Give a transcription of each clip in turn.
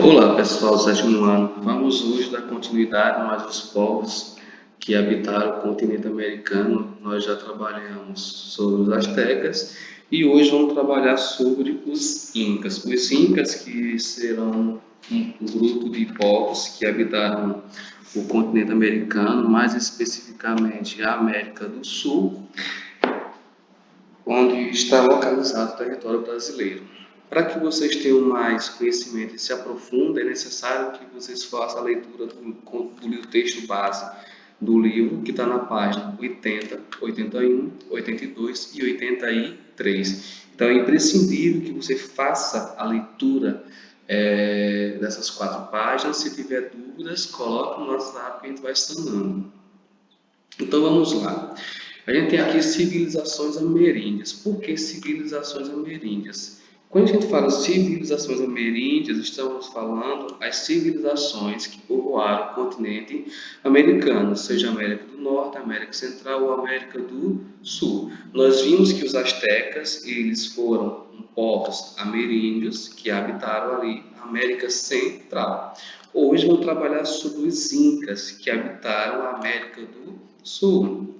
Olá pessoal do sétimo ano, vamos hoje dar continuidade a mais os povos que habitaram o continente americano. Nós já trabalhamos sobre os astecas e hoje vamos trabalhar sobre os incas. Os incas que serão um grupo de povos que habitaram o continente americano, mais especificamente a América do Sul, onde está localizado o território brasileiro. Para que vocês tenham mais conhecimento e se aprofundem, é necessário que vocês façam a leitura do texto base do livro, que está na página 80, 81, 82 e 83. Então é imprescindível que você faça a leitura dessas 4 páginas. Se tiver dúvidas, coloque no WhatsApp que a gente vai sanando. Então vamos lá. A gente tem aqui civilizações ameríndias. Por que civilizações ameríndias? Quando a gente fala civilizações ameríndias, estamos falando as civilizações que povoaram o continente americano, seja América do Norte, América Central ou América do Sul. Nós vimos que os astecas, eles foram povos ameríndios que habitaram ali a América Central. Hoje vamos trabalhar sobre os incas, que habitaram a América do Sul.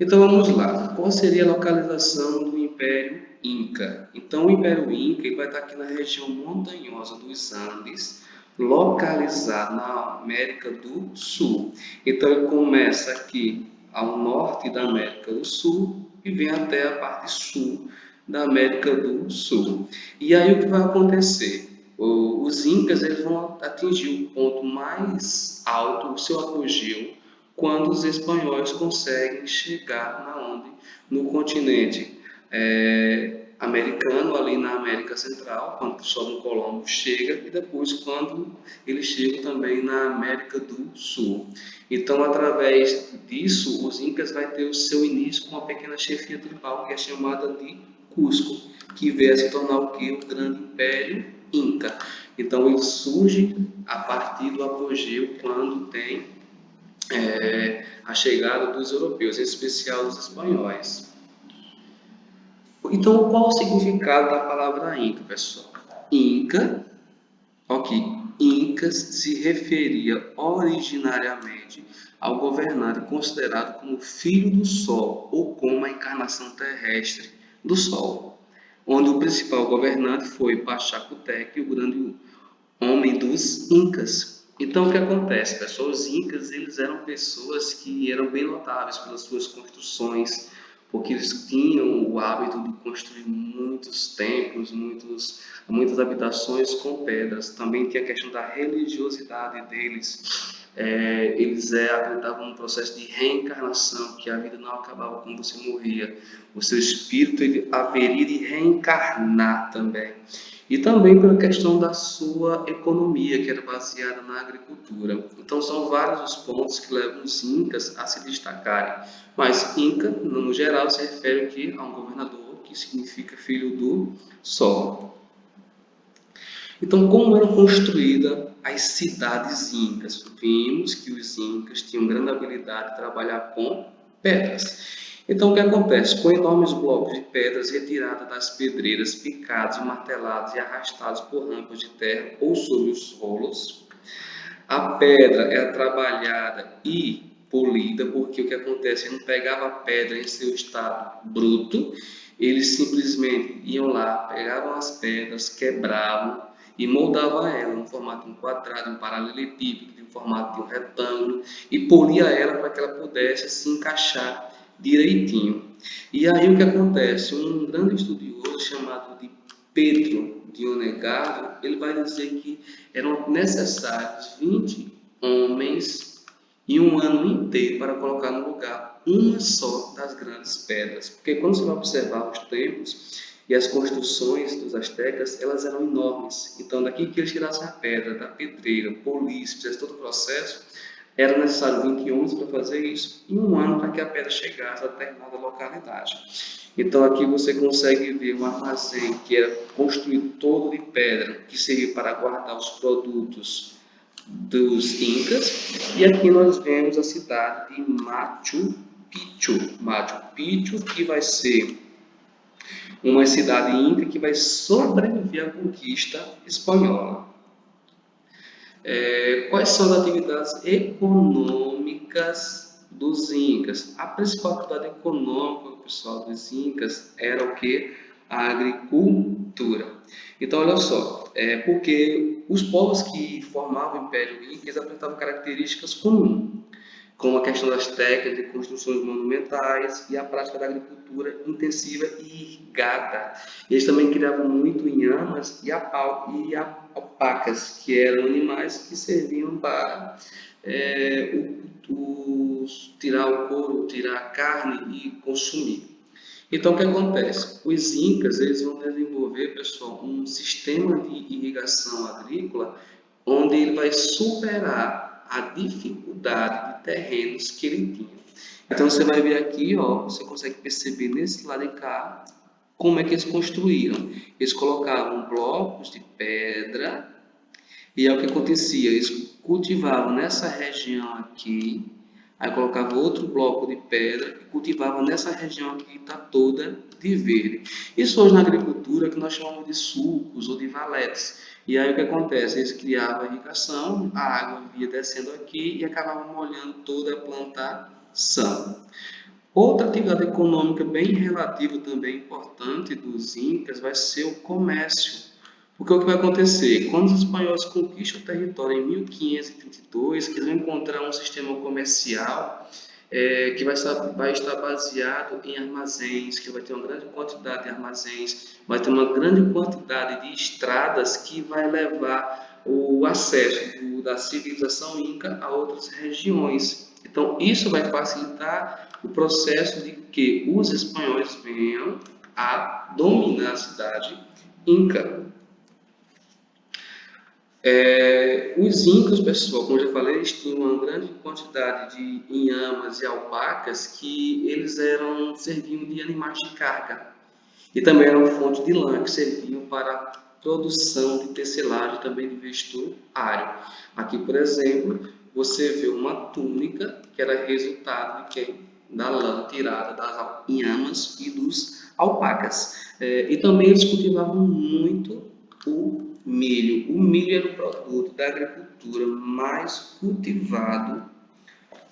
Então vamos lá. Qual seria a localização do Império Inca? Então o Império Inca ele vai estar aqui na região montanhosa dos Andes, localizado na América do Sul. Então ele começa aqui ao norte da América do Sul e vem até a parte sul da América do Sul. E aí o que vai acontecer? Os Incas eles vão atingir o ponto mais alto, o seu apogeu, quando os espanhóis conseguem chegar na onde? No continente americano, ali na América Central, quando Cristóvão Colombo chega, e depois quando ele chega também na América do Sul. Então, através disso, os Incas vai ter o seu início com uma pequena chefia tribal, que é chamada de Cusco, que veio a se tornar o que? O Grande Império Inca. Então, ele surge a partir do apogeu, quando tem a chegada dos europeus, em especial dos espanhóis. Então, qual o significado da palavra Inca, pessoal? Inca, ok, Incas se referia originariamente ao governante considerado como filho do Sol ou como a encarnação terrestre do Sol, onde o principal governante foi Pachacutec, o grande homem dos Incas. Então, o que acontece, pessoal? Os Incas, eles eram pessoas que eram bem notáveis pelas suas construções, porque eles tinham o hábito de construir muitos templos, muitas habitações com pedras. Também tinha a questão da religiosidade deles. Eles acreditavam no processo de reencarnação, que a vida não acabava quando você morria. O seu espírito ele haveria de reencarnar também. E também pela questão da sua economia, que era baseada na agricultura. Então, são vários os pontos que levam os incas a se destacarem. Mas Inca, no geral, se refere aqui a um governador que significa filho do Sol. Então, como eram construídas as cidades incas? Vimos que os incas tinham grande habilidade de trabalhar com pedras. Então, o que acontece? Com enormes blocos de pedras retiradas das pedreiras, picados, martelados e arrastados por rampas de terra ou sobre os rolos, a pedra era trabalhada e polida, porque o que acontece? Ele não pegava a pedra em seu estado bruto, eles simplesmente iam lá, pegavam as pedras, quebravam e moldavam ela no formato de um quadrado, um paralelepípedo, no formato de um retângulo e polia ela para que ela pudesse se encaixar direitinho. E aí o que acontece? Um grande estudioso chamado de Pedro Dionegarro, ele vai dizer que eram necessários 20 homens e um ano inteiro para colocar no lugar uma só das grandes pedras. Porque quando você vai observar os templos e as construções dos astecas, elas eram enormes. Então, daqui que eles tirassem a pedra da pedreira, polissem, fizessem todo o processo, era necessário 20 homens para fazer isso e um ano para que a pedra chegasse a determinada localidade. Então aqui você consegue ver um armazém que era construído todo de pedra, que servia para guardar os produtos dos Incas. E aqui nós vemos a cidade de Machu Picchu. Machu Picchu, que vai ser uma cidade inca que vai sobreviver à conquista espanhola. Quais são as atividades econômicas dos Incas? A principal atividade econômica, pessoal, dos Incas era o que? A agricultura. Então, olha só, porque os povos que formavam o Império Inca, eles apresentavam características comuns, como a questão das técnicas de construções monumentais e a prática da agricultura intensiva e irrigada. Eles também criavam muito inhamas e alpacas, que eram animais que serviam para tirar o couro, tirar a carne e consumir. Então, o que acontece? Os incas, eles vão desenvolver, pessoal, um sistema de irrigação agrícola onde ele vai superar a dificuldade de terrenos que ele tinha. Então, você vai ver aqui, ó, você consegue perceber nesse lado de cá como é que eles construíram. Eles colocavam blocos de pedra e é o que acontecia, eles cultivavam nessa região aqui, aí colocavam outro bloco de pedra e cultivavam nessa região aqui que está toda de verde. Isso hoje na agricultura que nós chamamos de sulcos ou de valetes. E aí o que acontece? Eles criavam a irrigação, a água ia descendo aqui e acabava molhando toda a plantação. Outra atividade econômica bem relativa também importante dos Incas vai ser o comércio. Porque o que vai acontecer? Quando os espanhóis conquistam o território em 1532, eles vão encontrar um sistema comercial que vai estar baseado em armazéns, que vai ter uma grande quantidade de armazéns, vai ter uma grande quantidade de estradas que vai levar o acesso da civilização inca a outras regiões. Então, isso vai facilitar o processo de que os espanhóis venham a dominar a cidade inca. Os incas, pessoal, como eu já falei, eles tinham uma grande quantidade de inhamas e alpacas que eles serviam de animais de carga. E também eram fonte de lã que serviam para a produção de tecelagem também de vestuário. Aqui, por exemplo, você vê uma túnica que era resultado de quem? Da lã tirada das inhamas e dos alpacas. E também eles cultivavam muito o milho. O milho era o produto da agricultura mais cultivado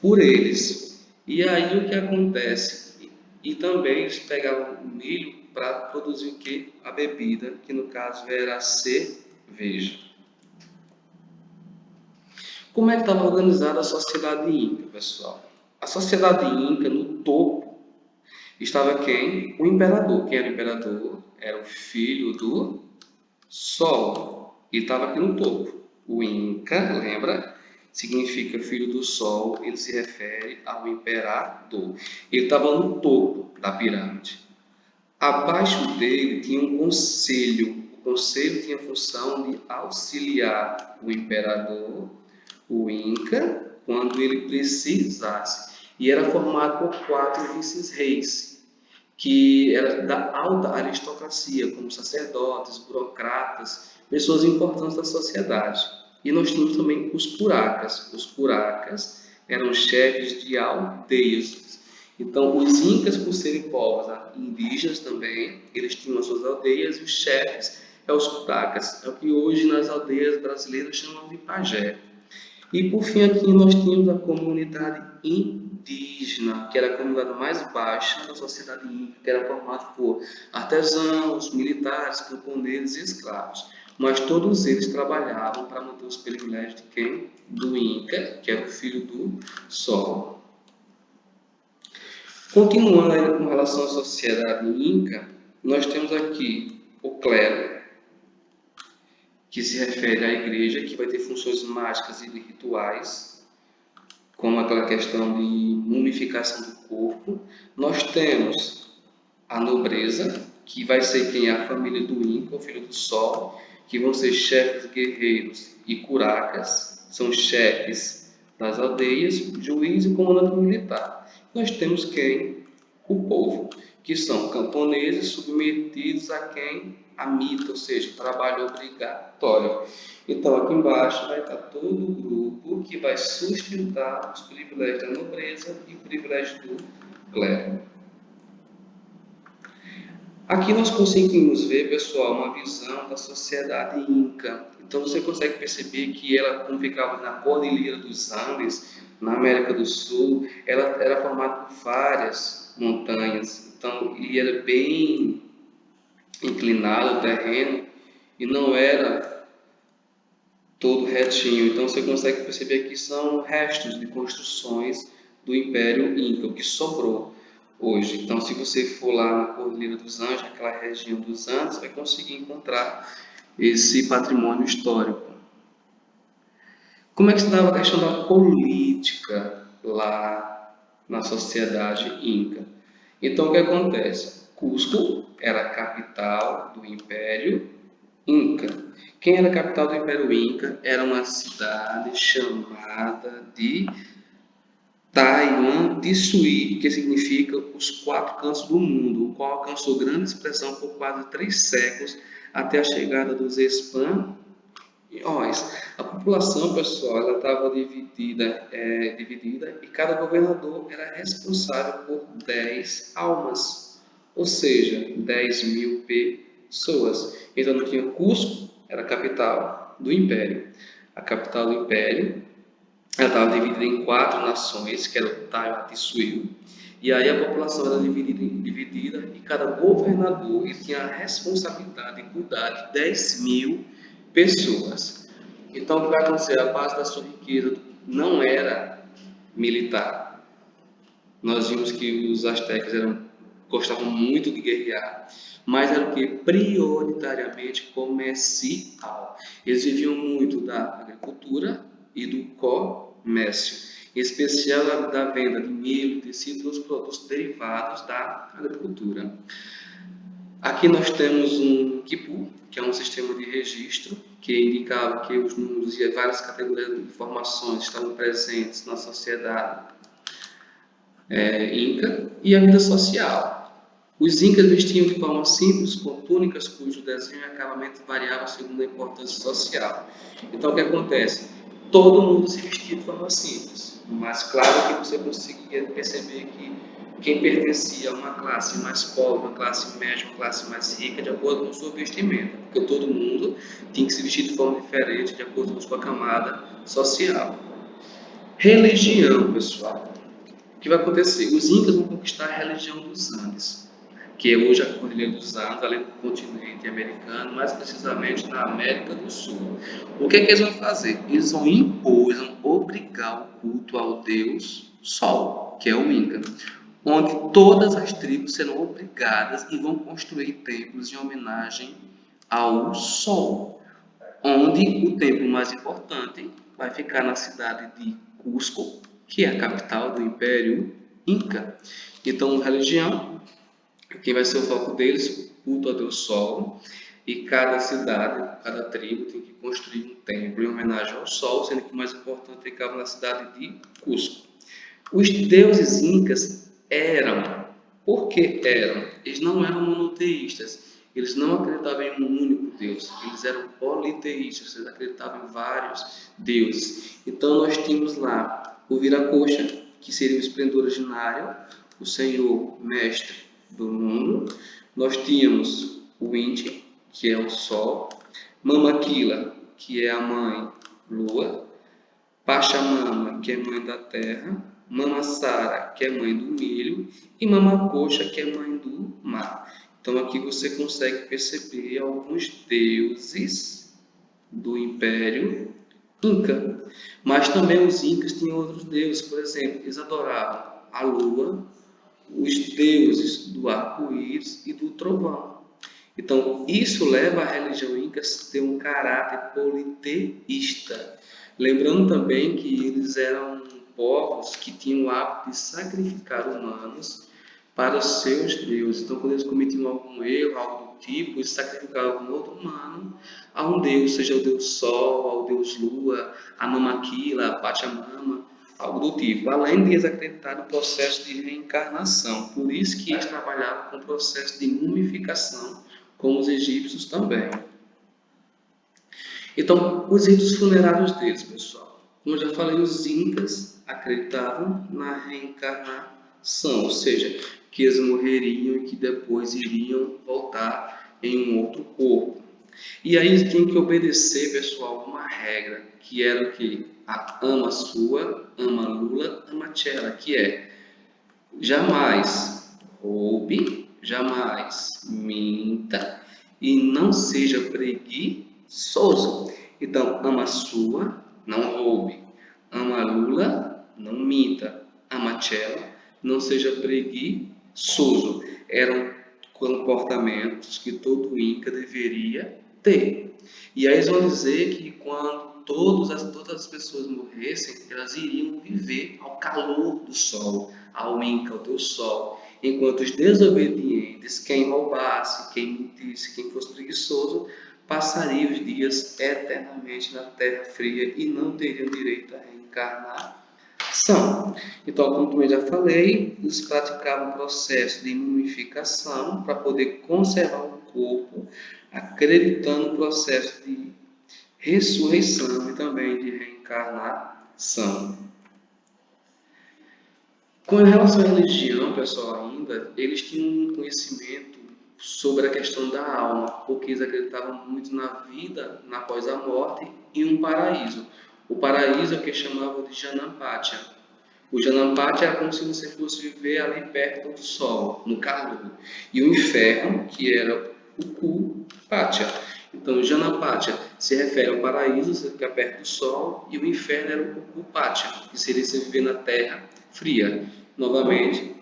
por eles. E aí o que acontece? E também eles pegavam o milho para produzir o que? A bebida, que no caso era a cerveja. Como é que estava organizada a sociedade inca, pessoal? A sociedade inca, no topo, estava quem? O imperador. Quem era o imperador? Era o filho do Sol. E estava aqui no topo. O Inca, lembra? Significa filho do Sol, ele se refere ao imperador. Ele estava no topo da pirâmide. Abaixo dele tinha um conselho. O conselho tinha a função de auxiliar o imperador, o Inca, quando ele precisasse. E era formado por 4 vice-reis, que eram da alta aristocracia, como sacerdotes, burocratas, pessoas importantes da sociedade. E nós tínhamos também os curacas. Os curacas eram chefes de aldeias. Então, os incas, por serem povos indígenas também, eles tinham as suas aldeias e os chefes os curacas. É o que hoje nas aldeias brasileiras chamam de pajé. E por fim aqui nós tínhamos a comunidade indígena, que era a comunidade mais baixa da sociedade inca, que era formada por artesãos, militares, camponeses e escravos. Mas todos eles trabalhavam para manter os privilégios de quem? Do Inca, que era o filho do Sol. Continuando ainda com relação à sociedade inca, nós temos aqui o clero, que se refere à igreja, que vai ter funções mágicas e rituais, como aquela questão de mumificação do corpo. Nós temos a nobreza, que vai ser quem é a família do Inca, o filho do Sol, que vão ser chefes guerreiros e curacas, são chefes das aldeias, juiz e comandante militar. Nós temos quem? O povo, que são camponeses submetidos a quem? A mita, ou seja, trabalho obrigatório. Então, aqui embaixo vai estar todo o grupo que vai sustentar os privilégios da nobreza e o privilégio do clero. Aqui nós conseguimos ver, pessoal, uma visão da sociedade inca. Então você consegue perceber que ela, como ficava na Cordilheira dos Andes, na América do Sul, ela era formada por várias montanhas. Então, e era bem inclinado o terreno e não era todo retinho. Então você consegue perceber que são restos de construções do Império Inca, o que sobrou hoje. Então, se você for lá na Cordilheira dos Andes, aquela região dos Andes, vai conseguir encontrar esse patrimônio histórico. Como é que se dava a questão da política lá na sociedade inca? Então, o que acontece? Cusco era a capital do Império Inca. Quem era a capital do Império Inca? Era uma cidade chamada de Taiwan Tsuyi, que significa os quatro cantos do mundo, o qual alcançou grande expressão por quase 3 séculos até a chegada dos espanhóis. A população, pessoal, ela estava dividida e cada governador era responsável por 10 almas, ou seja, 10.000 pessoas. Então, não tinha Cusco, era a capital do Império. A capital do Império ela estava dividida em 4 nações, que era o Taiwan Tsuyu, e aí a população era dividida e cada governador ele tinha a responsabilidade de cuidar de 10.000 pessoas. Então, o que vai acontecer? A base da sua riqueza não era militar. Nós vimos que os astecas gostavam muito de guerrear, mas era o que? Prioritariamente comercial. Eles viviam muito da agricultura e do comércio, em especial da venda de milho, tecido e outros produtos derivados da agricultura. Aqui nós temos um quipu, que é um sistema de registro que indicava que os números e várias categorias de informações estavam presentes na sociedade inca, e a vida social. Os incas vestiam de forma simples, com túnicas cujo desenho e acabamento variavam segundo a importância social. Então, o que acontece? Todo mundo se vestia de forma simples, mas claro que você conseguia perceber que quem pertencia a uma classe mais pobre, uma classe média, uma classe mais rica, de acordo com sua vestimenta, porque todo mundo tinha que se vestir de forma diferente, de acordo com sua camada social. Religião, pessoal. O que vai acontecer? Os incas vão conquistar a religião dos Andes, que é hoje a Cordilheira dos Andes, além do continente americano, mais precisamente na América do Sul. O que é que eles vão fazer? Eles vão impor, eles vão obrigar o culto ao deus Sol, que é o Inca, onde todas as tribos serão obrigadas e vão construir templos em homenagem ao Sol, onde o templo mais importante vai ficar na cidade de Cusco, que é a capital do Império Inca. Então, religião, quem vai ser o foco deles? Culto ao Deus Sol. E cada cidade, cada tribo tem que construir um templo em homenagem ao Sol, sendo que o mais importante ficava na cidade de Cusco. Os deuses incas eram. Por que eram? Eles não eram monoteístas. Eles não acreditavam em um único Deus. Eles eram politeístas. Eles acreditavam em vários deuses. Então nós tínhamos lá o Viracocha, que seria o esplendor originário, o Senhor Mestre do mundo. Nós tínhamos o Inti, que é o Sol. Mamaquila, que é a mãe Lua. Pachamama, que é mãe da terra, Mama Sara, que é mãe do milho, e Mama Coxa, que é mãe do mar. Então aqui você consegue perceber alguns deuses do Império Inca. Mas também os Incas tinham outros deuses, por exemplo, eles adoravam a lua, os deuses do arco-íris e do trovão. Então, isso leva a religião inca a ter um caráter politeísta. Lembrando também que eles eram povos que tinham o hábito de sacrificar humanos para os seus deuses. Então, quando eles cometiam algum erro, algo do tipo, eles sacrificavam um outro humano a um deus, seja o deus Sol, ao deus Lua, a Mamaquila, a Pachamama, algo do tipo. Além de eles acreditar no processo de reencarnação. Por isso que eles trabalhavam com o processo de mumificação, como os egípcios também. Então, os ritos funerários deles, pessoal. Como eu já falei, os incas acreditavam na reencarnação, ou seja, que eles morreriam e que depois iriam voltar em um outro corpo. E aí eles tinham que obedecer, pessoal, uma regra, que era o quê? A ama sua, ama Lula, ama Tchela, que é jamais roube, jamais minta e não seja preguiçoso. Então, ama sua, não roube. Ama Lula, não minta. Ama Tchela, não seja preguiçoso. Eram comportamentos que todo Inca deveria ter. E aí eles vão dizer que quando todas as pessoas morressem, elas iriam viver ao calor do sol, ao Inca, ao teu sol. Enquanto os desobedientes, quem roubasse, quem mentisse, quem fosse preguiçoso, passaria os dias eternamente na terra fria e não teriam direito a reencarnar. Então, como também já falei, eles praticavam o processo de mumificação para poder conservar o corpo, acreditando no processo de ressurreição e também de reencarnação. Com relação à religião, pessoal, ainda, eles tinham um conhecimento sobre a questão da alma, porque eles acreditavam muito na vida após a morte e um paraíso. O paraíso é o que chamavam de Janampátya. O Janampátya era como se você fosse viver ali perto do sol, no calor. E o inferno, que era o Kupátya. Então, o Janampátya se refere ao paraíso, você fica perto do sol, e o inferno era o Kupátya, que seria você viver na terra fria. Novamente,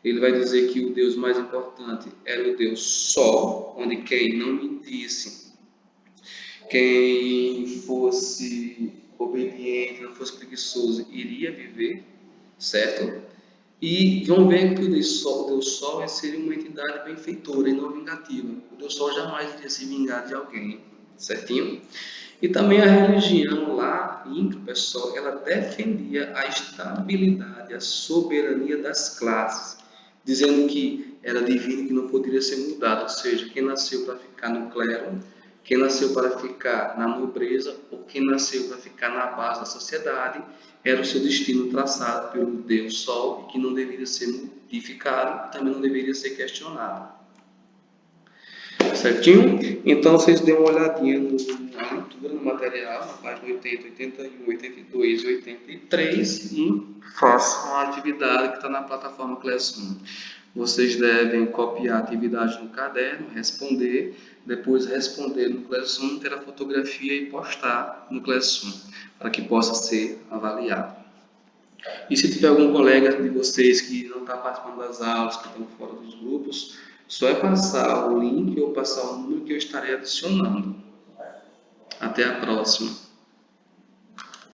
ele vai dizer que o Deus mais importante era o Deus Sol, onde quem não mentisse, quem fosse obediente, não fosse preguiçoso, iria viver, certo? E vão ver que o Deus Sol seria uma entidade benfeitora e não vingativa. O Deus Sol jamais iria se vingar de alguém, certinho? E também a religião lá, Inca, pessoal, ela defendia a estabilidade, a soberania das classes, dizendo que era divino e que não poderia ser mudado, ou seja, quem nasceu para ficar no clero, quem nasceu para ficar na nobreza ou quem nasceu para ficar na base da sociedade, era o seu destino traçado pelo Deus Sol e que não deveria ser modificado e também não deveria ser questionado. Certinho? Então, vocês dêem uma olhadinha na leitura, no material, na página 80, 81, 82 e 83 e façam a atividade que está na plataforma Classroom. Vocês devem copiar a atividade no caderno, responder, depois responder no Classroom, ter a fotografia e postar no Classroom, para que possa ser avaliado. E se tiver algum colega de vocês que não está participando das aulas, que estão fora dos grupos, só é passar o link ou passar o número que eu estarei adicionando. Até a próxima.